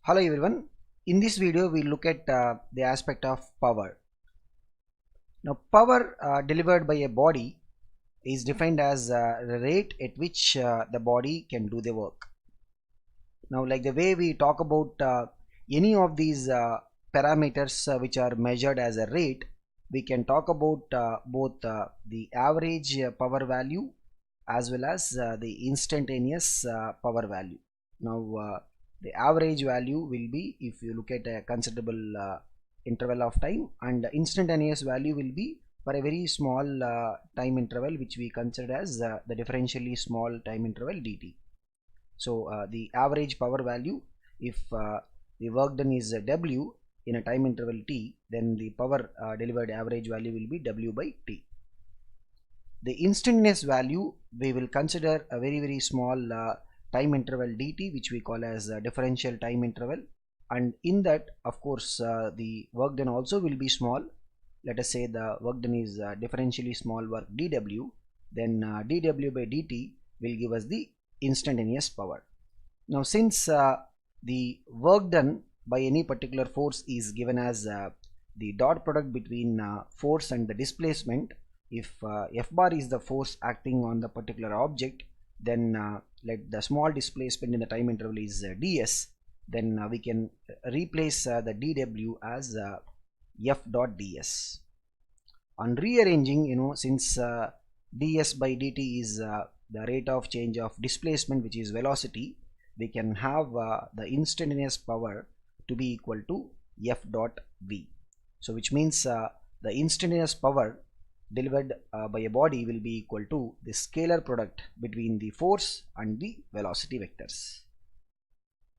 Hello everyone. In this video we look at the aspect of power. Now power delivered by a body is defined as the rate at which the body can do the work. Now like the way we talk about any of these parameters which are measured as a rate, we can talk about both the average power value as well as the instantaneous power value. Now the average value will be if you look at a considerable interval of time, and the instantaneous value will be for a very small time interval which we consider as the differentially small time interval dt. So the average power value, if the work done is w in a time interval t, then the power delivered average value will be w by t. The instantaneous value we will consider a very small time interval dt, which we call as differential time interval, and in that of course the work done also will be small. Let us say the work done is differentially small work dw, then dw by dt will give us the instantaneous power. Now since the work done by any particular force is given as the dot product between force and the displacement, if F bar is the force acting on the particular object, then let the small displacement in the time interval is ds, then we can replace the dw as F dot ds. On rearranging, since ds by dt is the rate of change of displacement, which is velocity, we can have the instantaneous power to be equal to F dot v. So which means the instantaneous power delivered by a body will be equal to the scalar product between the force and the velocity vectors.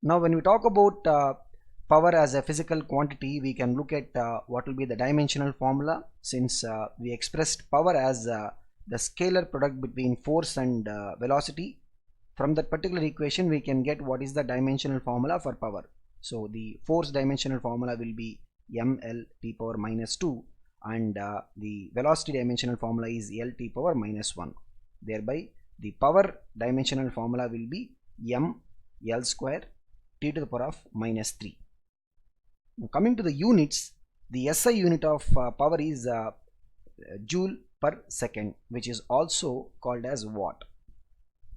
Now when we talk about power as a physical quantity, we can look at what will be the dimensional formula. Since we expressed power as the scalar product between force and velocity, from that particular equation we can get what is the dimensional formula for power. So the force dimensional formula will be ml t power minus 2, and the velocity dimensional formula is lt power minus 1. Thereby the power dimensional formula will be m l square t to the power of minus 3. Now coming to the units, the SI unit of power is joule per second, which is also called as watt,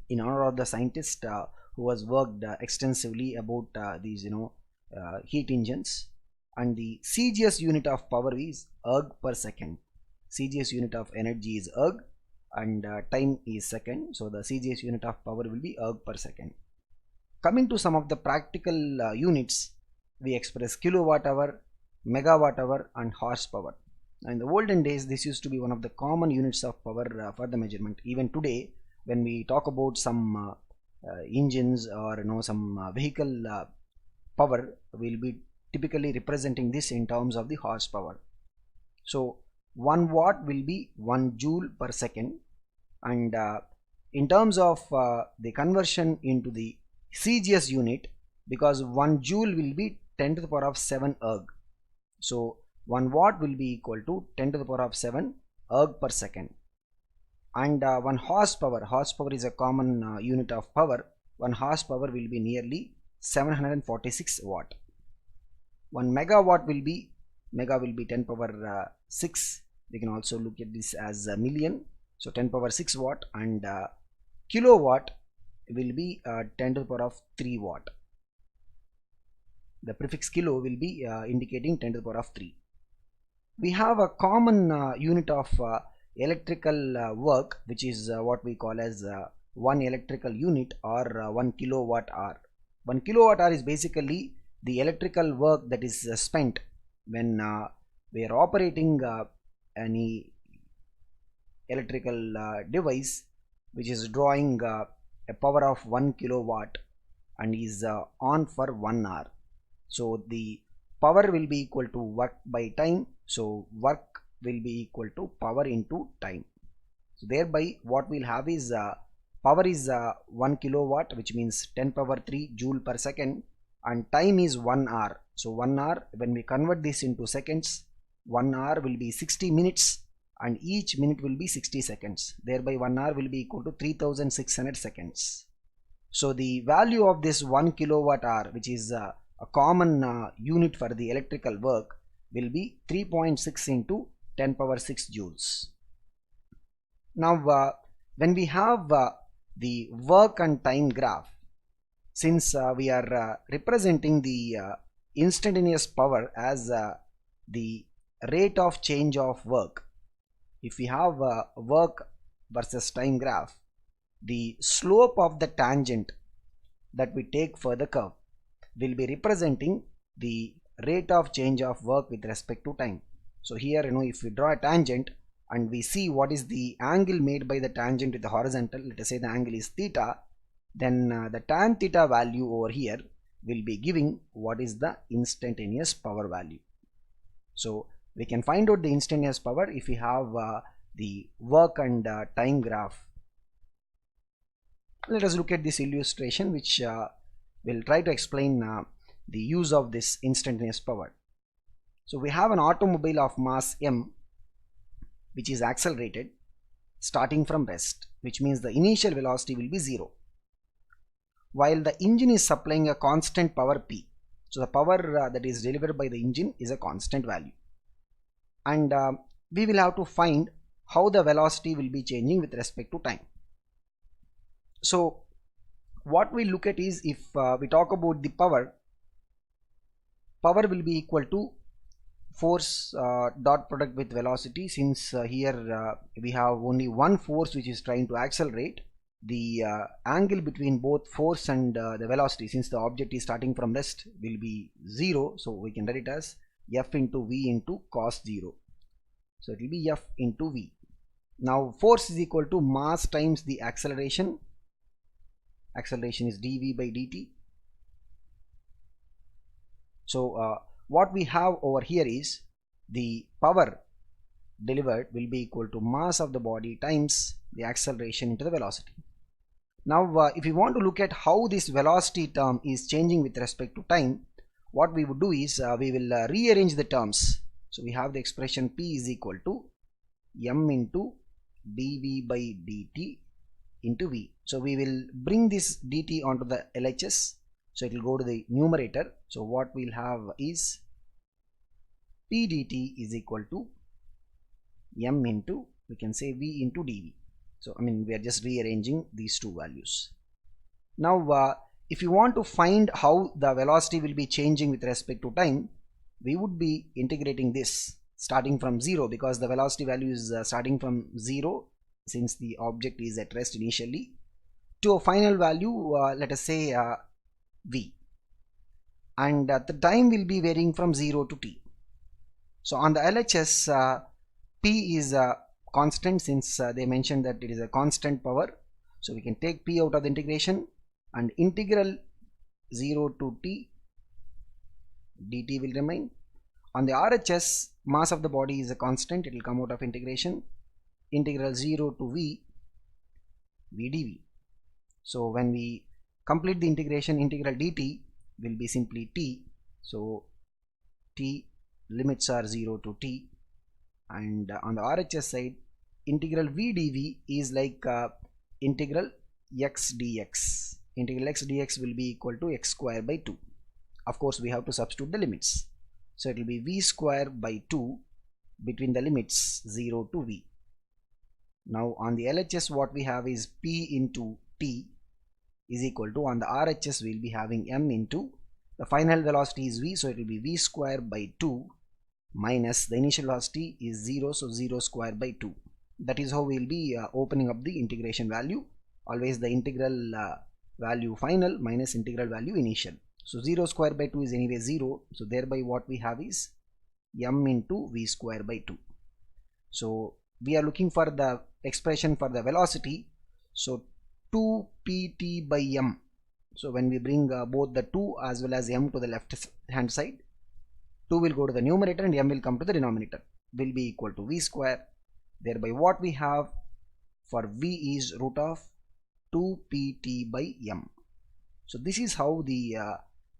in honor of the scientist who has worked extensively about these heat engines. And the CGS unit of power is erg per second. CGS unit of energy is erg and time is second, so the CGS unit of power will be erg per second. Coming to some of the practical units, we express kilowatt hour, megawatt hour and horsepower. In the olden days this used to be one of the common units of power for the measurement. Even today when we talk about some engines or some vehicle power, will be typically representing this in terms of the horsepower. So 1 watt will be 1 joule per second, and in terms of the conversion into the CGS unit, because 1 joule will be 10 to the power of 7 erg, so 1 watt will be equal to 10 to the power of 7 erg per second. And 1 horsepower is a common unit of power. 1 horsepower will be nearly 746 watt. 1 megawatt will be 10 power 6. We can also look at this as a million, so 10 power 6 watt, and kilowatt will be 10 to the power of 3 watt. The prefix kilo will be indicating 10 to the power of 3. We have a common unit of electrical work, which is what we call as 1 electrical unit or 1 kilowatt hour. 1 kilowatt hour is basically the electrical work that is spent when we are operating any electrical device which is drawing a power of 1 kilowatt and is on for 1 hour. So the power will be equal to work by time, so work will be equal to power into time. So thereby what we'll have is power is 1 kilowatt, which means 10 power 3 joule per second, and time is 1 hour. So 1 hour, when we convert this into seconds, 1 hour will be 60 minutes and each minute will be 60 seconds. Thereby 1 hour will be equal to 3600 seconds. So the value of this 1 kilowatt hour, which is a common unit for the electrical work will be 3.6 into 10 power 6 joules. Now when we have the work and time graph, since we are representing the instantaneous power as the rate of change of work, if we have work versus time graph, the slope of the tangent that we take for the curve will be representing the rate of change of work with respect to time. So here, if we draw a tangent and we see what is the angle made by the tangent with the horizontal, let us say the angle is theta, then the tan theta value over here will be giving what is the instantaneous power value. So we can find out the instantaneous power if we have the work and time graph. Let us look at this illustration which will try to explain the use of this instantaneous power. So we have an automobile of mass m which is accelerated starting from rest, which means the initial velocity will be 0, while the engine is supplying a constant power P. So the power that is delivered by the engine is a constant value, and we will have to find how the velocity will be changing with respect to time. So what we look at is, if we talk about the power will be equal to force dot product with velocity. Since here we have only one force which is trying to accelerate, the angle between both force and the velocity, since the object is starting from rest, will be 0. So we can write it as f into v into cos 0. So it will be f into v. Now force is equal to mass times the acceleration. Acceleration is dv by dt. So what we have over here is the power delivered will be equal to mass of the body times the acceleration into the velocity. Now if we want to look at how this velocity term is changing with respect to time, what we would do is we will rearrange the terms. So we have the expression p is equal to m into dv by dt into v. So we will bring this dt onto the LHS, so it will go to the numerator. So what we'll have is p dt is equal to m into, we can say, v into dv. So we are just rearranging these two values. Now if you want to find how the velocity will be changing with respect to time, we would be integrating this starting from 0, because the velocity value is starting from 0, since the object is at rest initially, to a final value, let us say v, and the time will be varying from 0 to t. So on the LHS, p is a constant, since they mentioned that it is a constant power. So we can take p out of the integration, and integral 0 to t dt will remain. On the RHS, mass of the body is a constant, it will come out of integration, integral 0 to v dv. So when we complete the integration, integral dt will be simply t. So t limits are 0 to t, and on the RHS side, integral v dv is like integral x dx. Integral x dx will be equal to x square by 2. Of course we have to substitute the limits, so it will be v square by 2 between the limits 0 to v. Now on the LHS, what we have is p into t is equal to, on the RHS we will be having m into, the final velocity is v, so it will be v square by 2 minus the initial velocity is 0, so 0 square by 2. That is how we will be opening up the integration value. Always the integral value final minus integral value initial. So 0 square by 2 is anyway 0, so thereby what we have is m into v square by 2. So we are looking for the expression for the velocity, so 2 pt by m. So when we bring both the 2 as well as m to the left hand side, 2 will go to the numerator and m will come to the denominator, will be equal to v square. Thereby what we have for v is root of 2 pt by m. So this is how the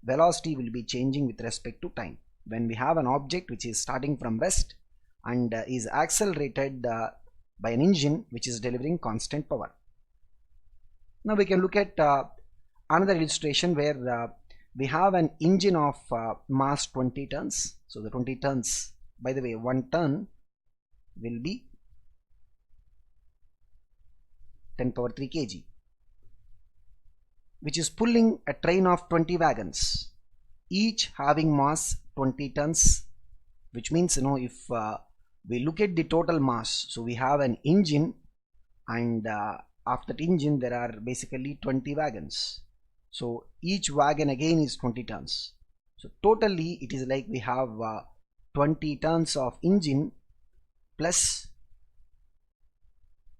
velocity will be changing with respect to time when we have an object which is starting from rest and is accelerated by an engine which is delivering constant power. Now we can look at another illustration where we have an engine of mass 20 tons. So the 20 tons, by the way, 1 ton will be 10 power 3 kg, which is pulling a train of 20 wagons, each having mass 20 tons, which means, if we look at the total mass, so we have an engine, and after that engine there are basically 20 wagons. So each wagon again is 20 tons. So totally it is like we have 20 tons of engine plus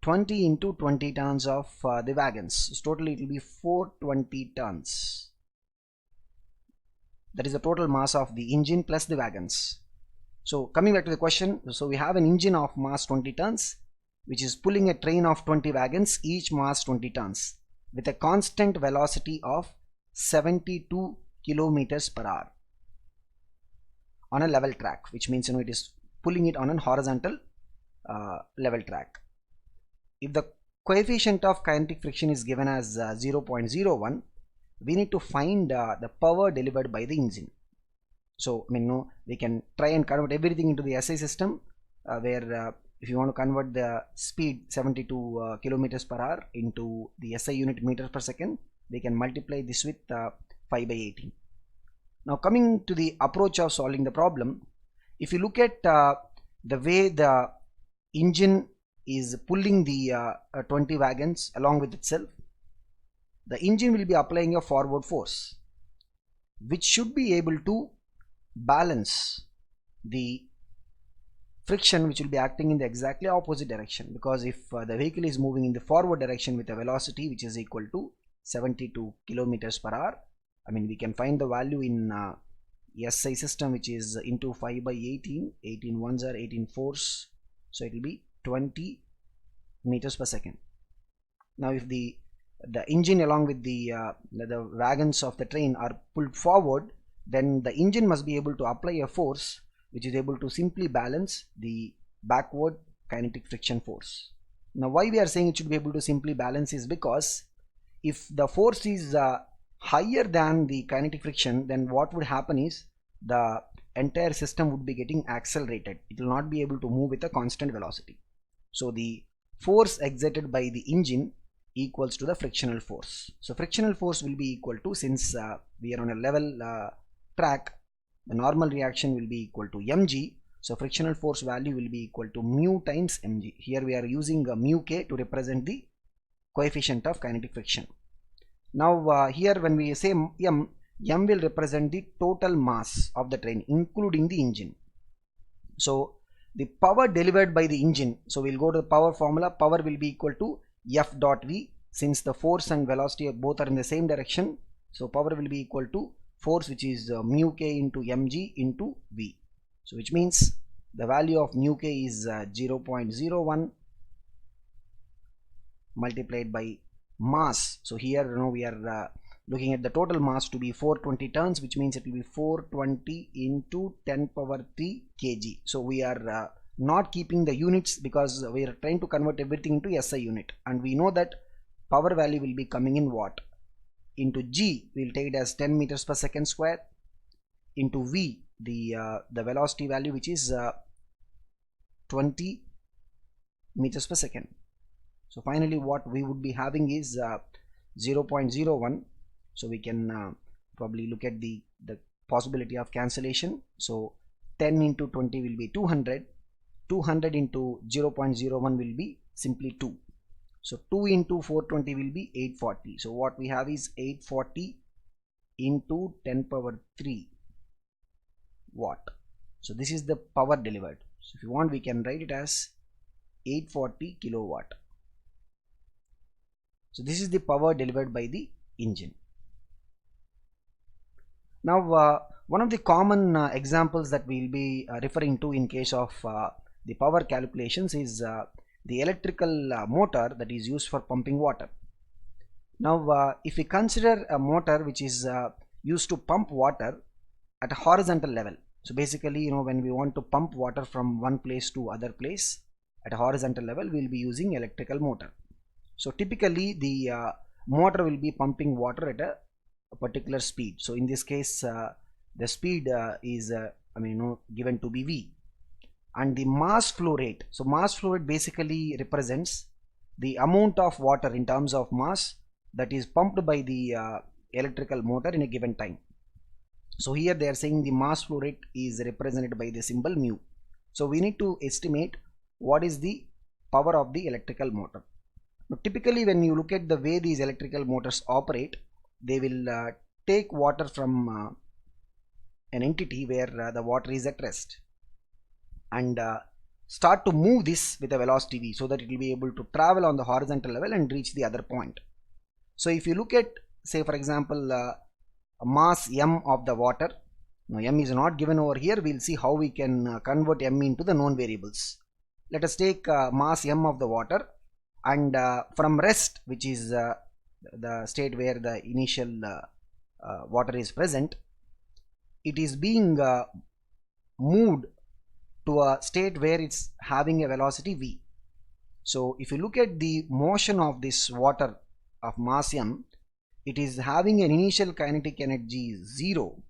20 into 20 tons of the wagons. So totally it will be 420 tons. That is the total mass of the engine plus the wagons. So coming back to the question, so we have an engine of mass 20 tons, which is pulling a train of 20 wagons, each mass 20 tons, with a constant velocity of 72 kilometers per hour on a level track, which means it is pulling it on a horizontal level track. If the coefficient of kinetic friction is given as 0.01, we need to find the power delivered by the engine. So we can try and convert everything into the SI system, where if you want to convert the speed 72 kilometers per hour into the SI unit meters per second, we can multiply this with 5 by 18. Now coming to the approach of solving the problem, if you look at the way the engine is pulling the 20 wagons along with itself, the engine will be applying a forward force, which should be able to balance the friction, which will be acting in the exactly opposite direction, because if the vehicle is moving in the forward direction with a velocity which is equal to 72 kilometers per hour, we can find the value in SI system, which is into 5 by 18, 18 ones are 18 fours, so it will be 20 meters per second. Now if the engine along with the wagons of the train are pulled forward, then the engine must be able to apply a force which is able to simply balance the backward kinetic friction force. Now why we are saying it should be able to simply balance is because if the force is higher than the kinetic friction, then what would happen is the entire system would be getting accelerated. It will not be able to move with a constant velocity. So the force exerted by the engine equals to the frictional force. So frictional force will be equal to, since we are on a level track, the normal reaction will be equal to mg. So frictional force value will be equal to mu times mg. Here we are using mu k to represent the coefficient of kinetic friction. Now here when we say m will represent the total mass of the train including the engine. So the power delivered by the engine, so we'll go to the power formula. Power will be equal to F dot V, since the force and velocity of both are in the same direction. So power will be equal to force, which is mu k into mg into V. So which means the value of mu k is 0.01 multiplied by mass. So here we are looking at the total mass to be 420 tons, which means it will be 420 into 10 power 3 kg. So we are not keeping the units because we are trying to convert everything into SI unit, and we know that power value will be coming in watt. Into G we will take it as 10 meters per second square, into V the velocity value, which is 20 meters per second. So finally what we would be having is 0.01. so we can probably look at the possibility of cancellation. So 10 into 20 will be 200, 200 into 0.01 will be simply 2. So 2 into 420 will be 840. So what we have is 840 into 10 power 3 watt. So this is the power delivered. So if you want, we can write it as 840 kilowatt. So this is the power delivered by the engine. Now one of the common examples that we will be referring to in case of the power calculations is the electrical motor that is used for pumping water. Now if we consider a motor which is used to pump water at a horizontal level, so basically when we want to pump water from one place to other place at a horizontal level, we will be using electrical motor. So typically the motor will be pumping water at a a particular speed. So in this case the speed is given to be v, and the mass flow rate. So mass flow rate basically represents the amount of water in terms of mass that is pumped by the electrical motor in a given time. So here they are saying the mass flow rate is represented by the symbol mu. So we need to estimate what is the power of the electrical motor. Now, typically when you look at the way these electrical motors operate, they will take water from an entity where the water is at rest, and start to move this with a velocity v, so that it will be able to travel on the horizontal level and reach the other point. So if you look at, say for example, a mass m of the water. Now m is not given over here. We'll see how we can convert m into the known variables. Let us take mass m of the water, and from rest, which is the state where the initial water is present, it is being moved to a state where it's having a velocity v. So if you look at the motion of this water of mass m, it is having an initial kinetic energy 0,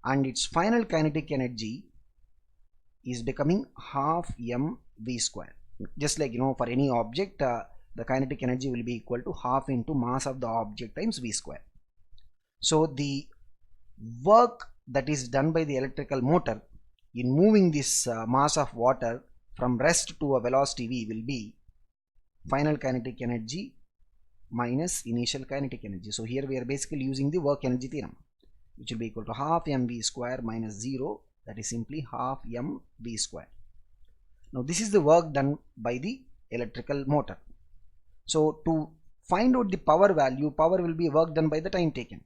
and its final kinetic energy is becoming half m v square. Just like for any object, the kinetic energy will be equal to half into mass of the object times v square. So the work that is done by the electrical motor in moving this mass of water from rest to a velocity v will be final kinetic energy minus initial kinetic energy. So here we are basically using the work energy theorem, which will be equal to half mv square minus 0, that is simply half mv square. Now this is the work done by the electrical motor. So to find out the power value, power will be work done by the time taken,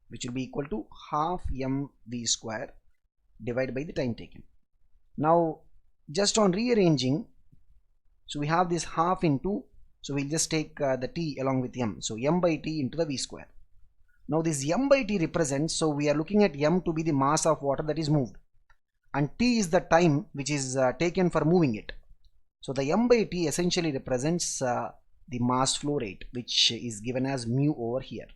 which will be equal to half mv square divided by the time taken. Now just on rearranging, so we have this half into, so we'll just take the t along with m, so m by t into the v square. Now this m by t represents, so we are looking at m to be the mass of water that is moved, and t is the time which is taken for moving it. So the m by t essentially represents the mass flow rate, which is given as mu over here.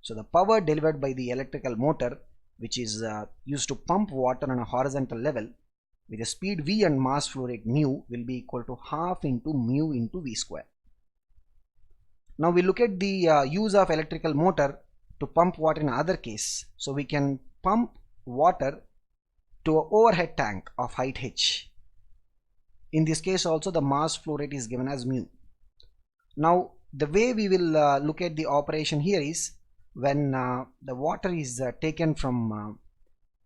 So the power delivered by the electrical motor, which is used to pump water on a horizontal level with a speed v and mass flow rate mu, will be equal to half into mu into v square. Now we look at the use of electrical motor to pump water in other case. So we can pump water to an overhead tank of height h. In this case also the mass flow rate is given as mu. Now the way we will look at the operation here is, when the water is taken from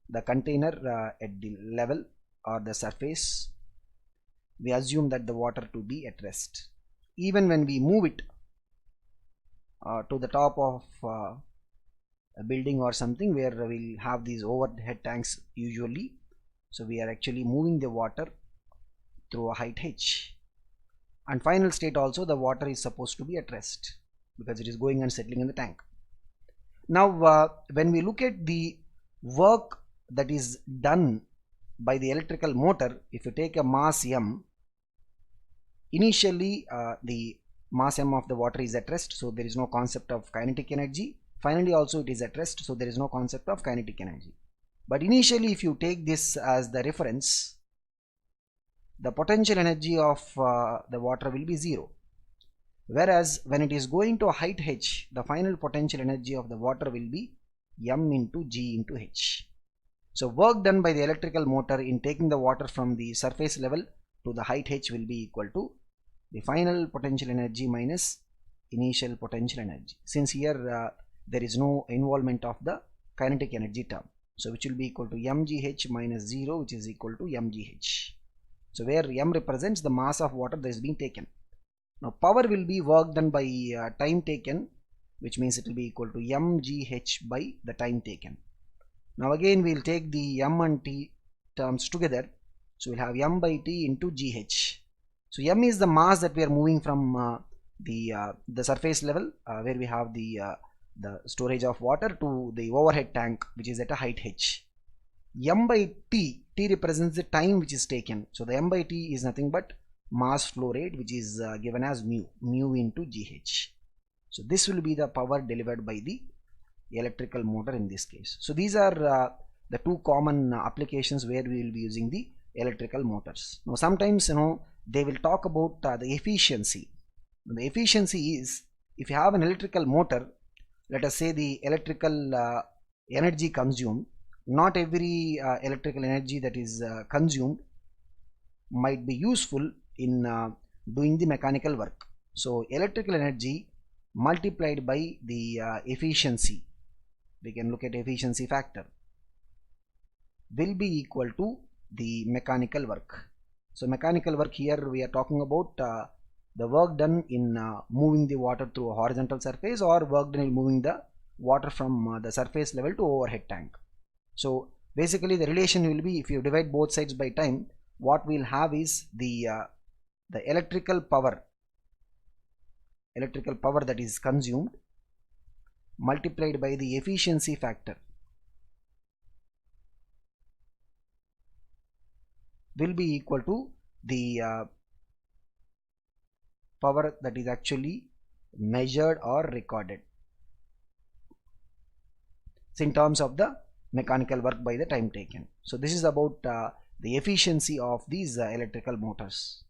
the container at the level or the surface, we assume that the water to be at rest. Even when we move it to the top of a building or something where we'll have these overhead tanks usually, so we are actually moving the water through a height h, and final state also the water is supposed to be at rest because it is going and settling in the tank. Now when we look at the work that is done by the electrical motor, if you take a mass m, initially the mass m of the water is at rest, so there is no concept of kinetic energy. Finally also it is at rest, so there is no concept of kinetic energy. But initially if you take this as the reference, the potential energy of the water will be 0. Whereas when it is going to a height h, the final potential energy of the water will be m into g into h. So work done by the electrical motor in taking the water from the surface level to the height h will be equal to the final potential energy minus initial potential energy, since here there is no involvement of the kinetic energy term. So which will be equal to mgh minus 0, which is equal to mgh. So where m represents the mass of water that is being taken. Now power will be work done by time taken, which means it will be equal to mgh by the time taken. Now again we will take the m and t terms together, so we'll have m by t into gh. So m is the mass that we are moving from the surface level where we have the storage of water to the overhead tank, which is at a height h. M by t, t represents the time which is taken, so the m by t is nothing but mass flow rate, which is given as mu into gh. So this will be the power delivered by the electrical motor in this case. So these are the two common applications where we will be using the electrical motors. Now sometimes they will talk about the efficiency. The efficiency is, if you have an electrical motor, let us say the electrical energy consumed, not every electrical energy that is consumed might be useful in doing the mechanical work. So electrical energy multiplied by the efficiency, we can look at efficiency factor, will be equal to the mechanical work. So mechanical work here we are talking about the work done in moving the water through a horizontal surface, or work done in moving the water from the surface level to overhead tank. So basically the relation will be, if you divide both sides by time, what we'll have is the electrical power that is consumed multiplied by the efficiency factor will be equal to the power that is actually measured or recorded. So in terms of the mechanical work by the time taken. So this is about the efficiency of these electrical motors.